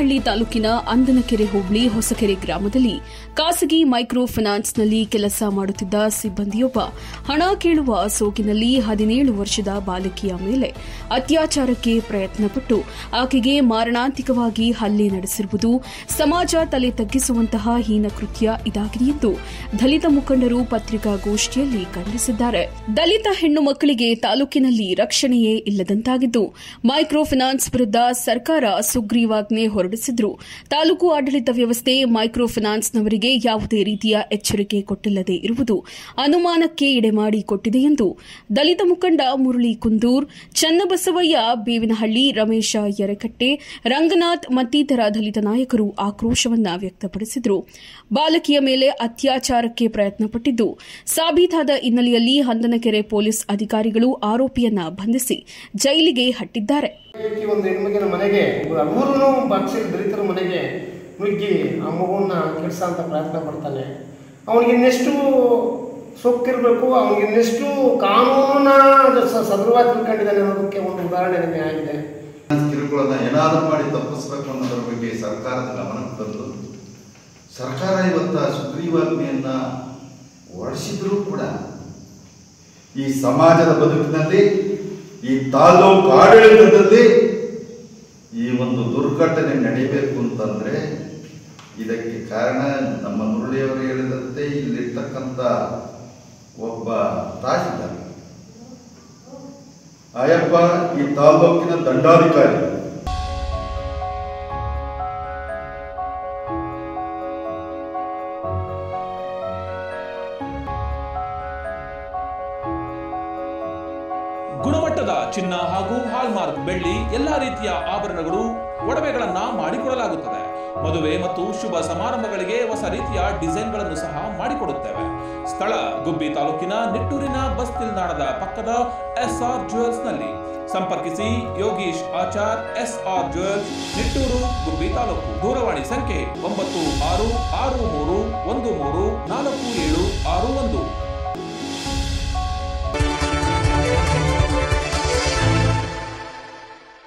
ಬೇವಿನಹಳ್ಳಿ ತಾಲೂಕಿನ ಅಂದನಕೆರೆ ಹೋಬಳಿ ಹೊಸಕೆರೆ ಗ್ರಾಮದಲ್ಲಿ ಖಾಸಗಿ ಮೈಕ್ರೋ ಫೈನಾನ್ಸ್ನಲ್ಲಿ ಕೆಲಸ ಮಾಡುತ್ತಿದ್ದ ಸಿಬ್ಬಂದಿಯೊಬ್ಬ ಹಣ ಕೇಳುವ ಸೋಗಿನಲ್ಲಿ 17 ವರ್ಷದ ಬಾಲಕಿಯ ಮೇಲೆ ಅತ್ಯಾಚಾರಕ್ಕೆ ಪ್ರಯತ್ನಪಟ್ಟು ಆಕೆಗೆ ಮಾರಣಾಂತಿಕವಾಗಿ ಹಲ್ಲೆ ನಡೆಸಿರುವುದು ಸಮಾಜ ತಲೆ ತಗ್ಗಿಸುವಂತಹ ಹೀನ ಕೃತ್ಯ ಇದಾಗಿದೆ ಎಂದು ದಲಿತ ಮುಖಂಡರು ಪತ್ರಿಕಾಗೋಷ್ಠಿಯಲ್ಲಿ ಖಂಡಿಸಿದ್ದಾರೆ. ದಲಿತ ಹೆಣ್ಣು ಮಕ್ಕಳಿಗೆ ತಾಲೂಕಿನಲ್ಲಿ ರಕ್ಷಣೆಯೇ ಇಲ್ಲದಂತಾಗಿದ್ದು ಮೈಕ್ರೋ ಫೈನಾನ್ಸ್ ವಿರುದ್ಧ ಸರ್ಕಾರ ಸುಗ್ರೀವಾಜ್ಞೆ ಹೊರಡಿಸಿದ್ರು. ತಾಲೂಕು ಆಡಳಿತ ವ್ಯವಸ್ಥೆ ಮೈಕ್ರೋ ಫೈನಾನ್ಸ್ನವರಿಗೆ ಯಾವುದೇ ರೀತಿಯ ಎಚ್ಚರಿಕೆ ಕೊಟ್ಟಿಲ್ಲದೆ ಇರುವುದು ಅನುಮಾನಕ್ಕೆ ಎಡೆಮಾಡಿಕೊಟ್ಟಿದೆ ಎಂದು ದಲಿತ ಮುಖಂಡ ಮುರಳಿ ಕುಂದೂರ್, ಚನ್ನಬಸವಯ್ಯ ಬೇವಿನಹಳ್ಳಿ, ರಮೇಶ ಯರಕಟ್ಟೆ, ರಂಗನಾಥ್ ಮತ್ತಿತರ ದಲಿತ ನಾಯಕರು ಆಕ್ರೋಶವನ್ನ ವ್ಯಕ್ತಪಡಿಸಿದರು. ಬಾಲಕಿಯ ಮೇಲೆ ಅತ್ಯಾಚಾರಕ್ಕೆ ಪ್ರಯತ್ನಪಟ್ಟಿದ್ದು ಸಾಬೀತಾದ ಹಿನ್ನೆಲೆಯಲ್ಲಿ ಹಂದನಕೆರೆ ಪೊಲೀಸ್ ಅಧಿಕಾರಿಗಳು ಆರೋಪಿಯನ್ನ ಬಂಧಿಸಿ ಜೈಲಿಗೆ ಹಟ್ಟಿದ್ದಾರೆ. ಒಂದು ಹೆಣ್ಮಗಿನ ಮನೆಗೆ ಊರು ಬಾಕ್ಸಿಲ್ ದಲಿತರ ಮನೆಗೆ ನುಗ್ಗಿ ಆ ಮಗುವನ್ನ ಕೆಡಿಸೋಂಥ ಪ್ರಯತ್ನ ಪಡ್ತಾನೆ. ಅವನಿಗೆ ಇನ್ನೆಷ್ಟು ಸೊಕ್ಕಿರಬೇಕು, ಅವನಿಗೆ ಇನ್ನೆಷ್ಟು ಕಾನೂನ ಸದೃಢವಾಗಿ ತಿಳ್ಕೊಂಡಿದ್ದಾನೆ ಅನ್ನೋದಕ್ಕೆ ಒಂದು ಉದಾಹರಣೆ ನನಗೆ ಆಗಿದೆ. ಕಿರುಕುಳನ ಏನಾದರೂ ಮಾಡಿ ತಪ್ಪಿಸಬೇಕು ಅನ್ನೋದ್ರ ಬಗ್ಗೆ ಸರ್ಕಾರದ ಗಮನಕ್ಕೆ ತಂದು ಸರ್ಕಾರ ಇವತ್ತ ಸುಗ್ರೀವಾಜ್ಞೆಯನ್ನ ಹೊರಡಿಸಿದ್ರೂ ಕೂಡ ಈ ಸಮಾಜದ ಬದುಕಿನಲ್ಲಿ, ಈ ತಾಲೂಕು ಆಡಳಿತದಲ್ಲಿ ಈ ಒಂದು ದುರ್ಘಟನೆ ನಡೀಬೇಕು ಅಂತಂದ್ರೆ ಇದಕ್ಕೆ ಕಾರಣ ನಮ್ಮ ಮುರಳಿಯವರು ಹೇಳಿದಂತೆ ಇಲ್ಲಿರ್ತಕ್ಕಂಥ ಒಬ್ಬ ತಹಸೀಲ್ದಾರ್ ಅಯ್ಯಪ್ಪ ಈ ತಾಲೂಕಿನ ದಂಡಾಧಿಕಾರಿ. ಗುಣಮಟ್ಟದ ಚಿನ್ನ ಹಾಗೂ ಹಾಲ್ಮಾರ್ಕ್ ಬೆಳ್ಳಿ ಎಲ್ಲಾ ರೀತಿಯ ಆಭರಣಗಳು, ಒಡವೆಗಳನ್ನ ಮಾಡಿಕೊಡಲಾಗುತ್ತದೆ. ಮದುವೆ ಮತ್ತು ಶುಭ ಸಮಾರಂಭಗಳಿಗೆ ಹೊಸ ರೀತಿಯ ಡಿಸೈನ್ಗಳನ್ನು ಸಹ ಮಾಡಿಕೊಡುತ್ತೇವೆ. ಸ್ಥಳ ಗುಬ್ಬಿ ತಾಲೂಕಿನ ನಿಟ್ಟೂರಿನ ಬಸ್ ನಿಲ್ದಾಣದ ಪಕ್ಕದ SR ಜ್ಯುವೆಲ್ಸ್ ನಲ್ಲಿ. ಸಂಪರ್ಕಿಸಿ ಯೋಗೀಶ್ ಆಚಾರ್, SR ಜ್ಯುವೆಲ್ಸ್, ನಿಟ್ಟೂರು, ಗುಬ್ಬಿ ತಾಲೂಕು. ದೂರವಾಣಿ ಸಂಖ್ಯೆ 9663134761.